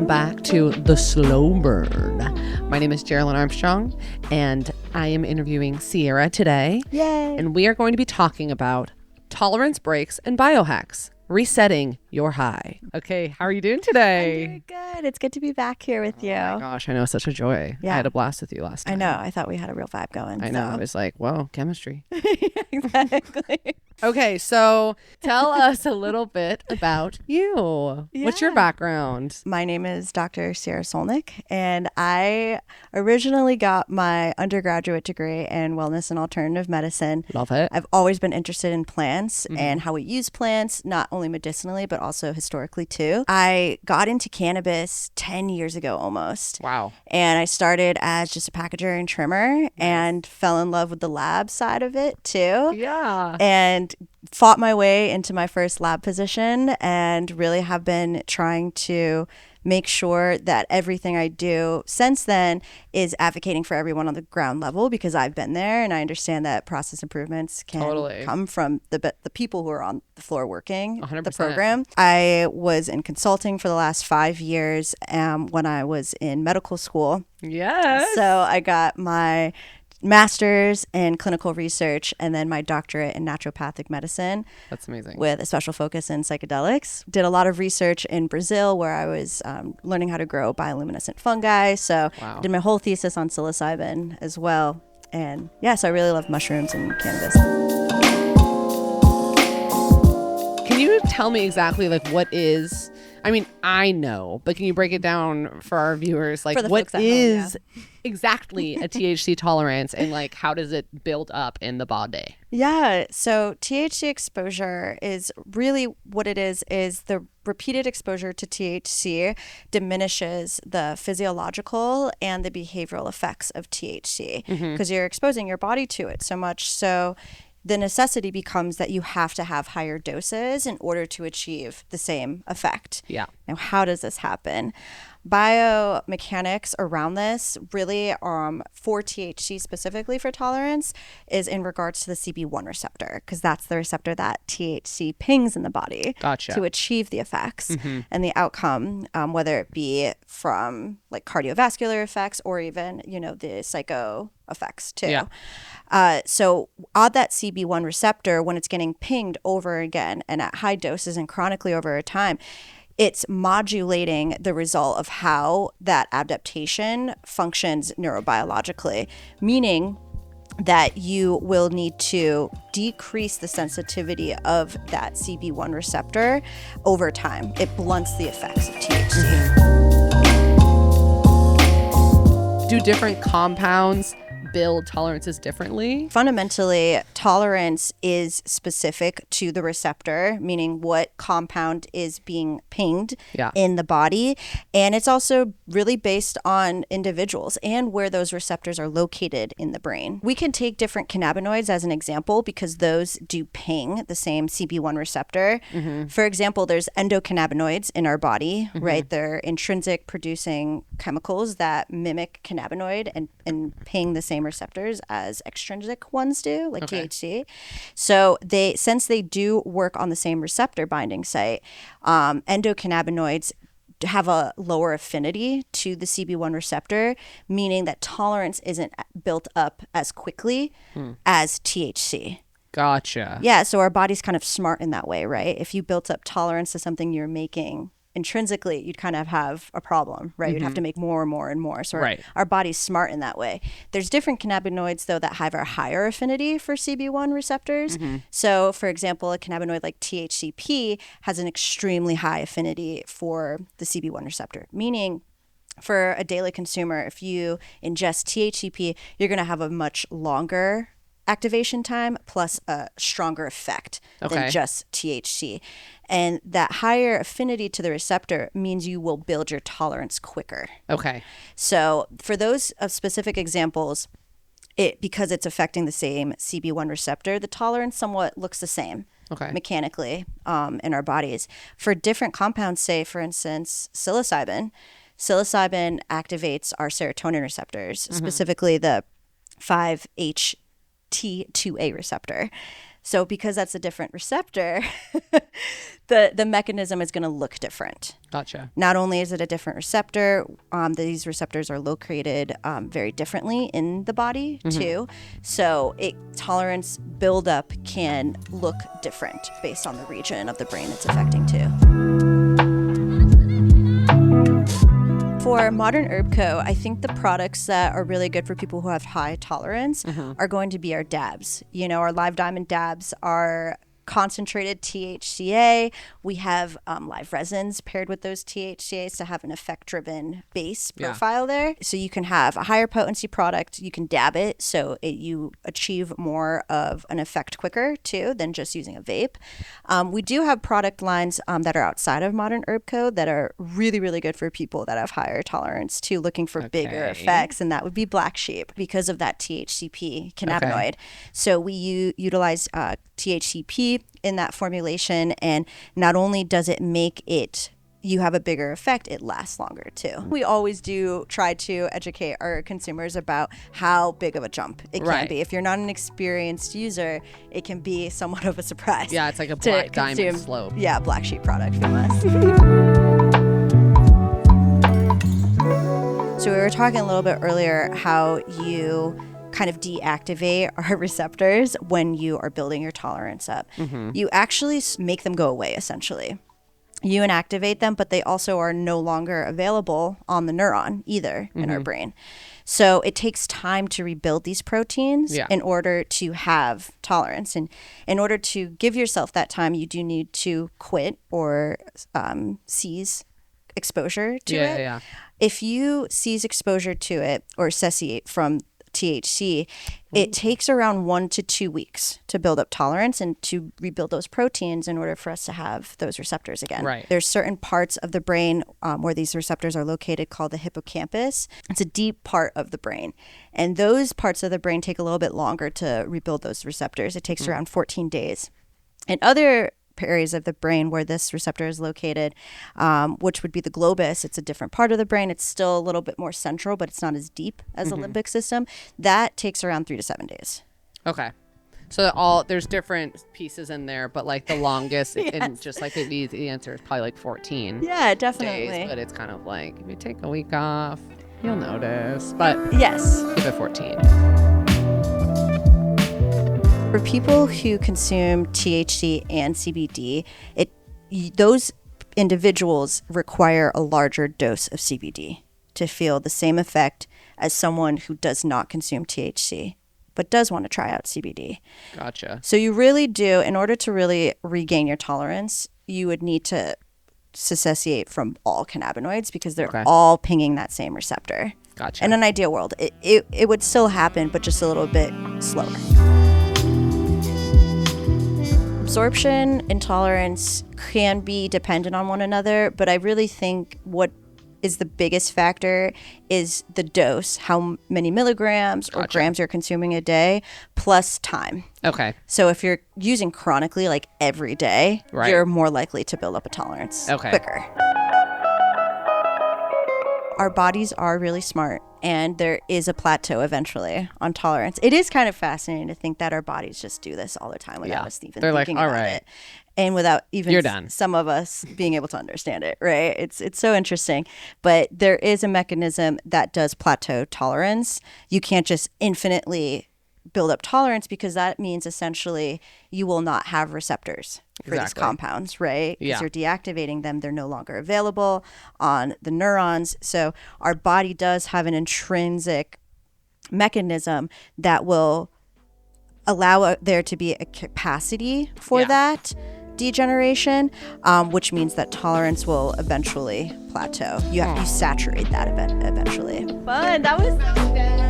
welcome back to The Slow Burn. My name is Jerilyn Armstrong, and I am interviewing Sierra today. Yay! And we are going to be talking about tolerance breaks and biohacks, resetting your high. Okay, how are you doing today? I'm doing good. It's good to be back here with you. Oh my gosh, I know, it's such a joy. Yeah. I had a blast with you last time. I know. I thought we had a real vibe going. I know. I was like, whoa, chemistry. Exactly. Okay, so tell us a little bit about you. What's your Yeah. background? My name is Dr. Sierra Solnik, and I originally got my undergraduate degree in wellness and alternative medicine. Love it. I've always been interested in plants and how we use plants, not only medicinally, but also historically too. I got into cannabis 10 years ago almost. Wow. And I started as just a packager and trimmer and fell in love with the lab side of it too. Yeah. And fought my way into my first lab position and really have been trying to make sure that everything I do since then is advocating for everyone on the ground level, because I've been there and I understand that process improvements can come from the people who are on the floor working 100%. the program. I was in consulting for the last 5 years when I was in medical school. Yes. So I got my master's in clinical research and then my doctorate in naturopathic medicine. That's amazing. With a special focus in psychedelics. Did a lot of research in Brazil where I was learning how to grow bioluminescent fungi. So Wow. did my whole thesis on psilocybin as well. And yes, I really love mushrooms and cannabis. Can you tell me exactly like what is, I mean, I know, but can you break it down for our viewers? Like For the what folks at home, is exactly a THC tolerance and like how does it build up in the body? Yeah, so THC exposure is really what it is the repeated exposure to THC diminishes the physiological and the behavioral effects of THC because you're exposing your body to it so much. So the necessity becomes that you have to have higher doses in order to achieve the same effect. Yeah. Now, how does this happen? Biomechanics around this really for THC specifically for tolerance is in regards to the CB1 receptor, because that's the receptor that THC pings in the body to achieve the effects and the outcome, whether it be from like cardiovascular effects or even, the psycho effects too. Yeah. So on that CB1 receptor, when it's getting pinged over again and at high doses and chronically over a time, it's modulating the result of how that adaptation functions neurobiologically, meaning that you will need to decrease the sensitivity of that CB1 receptor over time. It blunts the effects of THC. Do different compounds build tolerances differently? Fundamentally, tolerance is specific to the receptor, meaning what compound is being pinged in the body. And it's also really based on individuals and where those receptors are located in the brain. We can take different cannabinoids as an example because those do ping the same CB1 receptor. For example, there's endocannabinoids in our body, right? They're intrinsic producing chemicals that mimic cannabinoid and ping the same receptors as extrinsic ones do, like THC. So since they do work on the same receptor binding site, endocannabinoids have a lower affinity to the CB1 receptor, meaning that tolerance isn't built up as quickly as THC. Gotcha. Yeah, so our body's kind of smart in that way, right? If you built up tolerance to something you're making intrinsically, you'd kind of have a problem, right? You'd have to make more and more and more. So our body's smart in that way. There's different cannabinoids, though, that have a higher affinity for CB1 receptors. So, for example, a cannabinoid like THCP has an extremely high affinity for the CB1 receptor, meaning for a daily consumer, if you ingest THCP, you're going to have a much longer activation time plus a stronger effect than just THC. And that higher affinity to the receptor means you will build your tolerance quicker. Okay. So for those specific examples, because it's affecting the same CB1 receptor, the tolerance somewhat looks the same mechanically in our bodies. For different compounds, say, for instance, psilocybin activates our serotonin receptors, specifically the 5-HT2A receptor. So because that's a different receptor, the mechanism is going to look different. Gotcha. Not only is it a different receptor, these receptors are located very differently in the body too. So tolerance buildup can look different based on the region of the brain it's affecting too. For Modern Herb Co., I think the products that are really good for people who have high tolerance are going to be our dabs. You know, our live diamond dabs are concentrated THCA. We have live resins paired with those THCAs to have an effect-driven base profile there. So you can have a higher potency product. You can dab it so you achieve more of an effect quicker too than just using a vape. We do have product lines that are outside of Modern Herb Co. that are really, really good for people that have higher tolerance too, looking for bigger effects, and that would be Black Sheep because of that THCP cannabinoid. So we utilize THCP in that formulation, and not only does it make you have a bigger effect, it lasts longer too. We always do try to educate our consumers about how big of a jump it can be. If you're not an experienced user, it can be somewhat of a surprise. Yeah, it's like a black diamond slope. Yeah, Black Sheep product from us. So we were talking a little bit earlier how you kind of deactivate our receptors when you are building your tolerance up. You actually make them go away, essentially. You inactivate them, but they also are no longer available on the neuron either in our brain. So it takes time to rebuild these proteins in order to have tolerance. And in order to give yourself that time, you do need to quit or cease exposure to it. If you cease exposure to it or cessate from THC, it takes around 1 to 2 weeks to build up tolerance and to rebuild those proteins in order for us to have those receptors again. There's certain parts of the brain where these receptors are located called the hippocampus. It's a deep part of the brain. And those parts of the brain take a little bit longer to rebuild those receptors. It takes around 14 days. And other areas of the brain where this receptor is located, which would be the globus. It's a different part of the brain. It's still a little bit more central, but it's not as deep as the limbic system. That takes around 3 to 7 days. Okay. So there's different pieces in there, but like the longest, and just like the answer is probably like 14 definitely. days, but it's kind of like, if you take a week off, you'll notice. But yes, give it 14. For people who consume THC and CBD, those individuals require a larger dose of CBD to feel the same effect as someone who does not consume THC but does want to try out CBD. Gotcha. So you really do, in order to really regain your tolerance, you would need to dissociate from all cannabinoids because they're all pinging that same receptor. Gotcha. In an ideal world, it would still happen, but just a little bit slower. Absorption and tolerance can be dependent on one another, but I really think what is the biggest factor is the dose, how many milligrams or grams you're consuming a day, plus time. Okay. So if you're using chronically, like every day, you're more likely to build up a tolerance quicker. Our bodies are really smart, and there is a plateau eventually on tolerance. It is kind of fascinating to think that our bodies just do this all the time without us even thinking about it. And without even some of us being able to understand it, right? It's so interesting. But there is a mechanism that does plateau tolerance. You can't just infinitely build up tolerance because that means essentially you will not have receptors for these compounds, right? Because you're deactivating them. They're no longer available on the neurons. So our body does have an intrinsic mechanism that will allow there to be a capacity for that degeneration, which means that tolerance will eventually plateau. You saturate that event eventually. Fun. That was so good.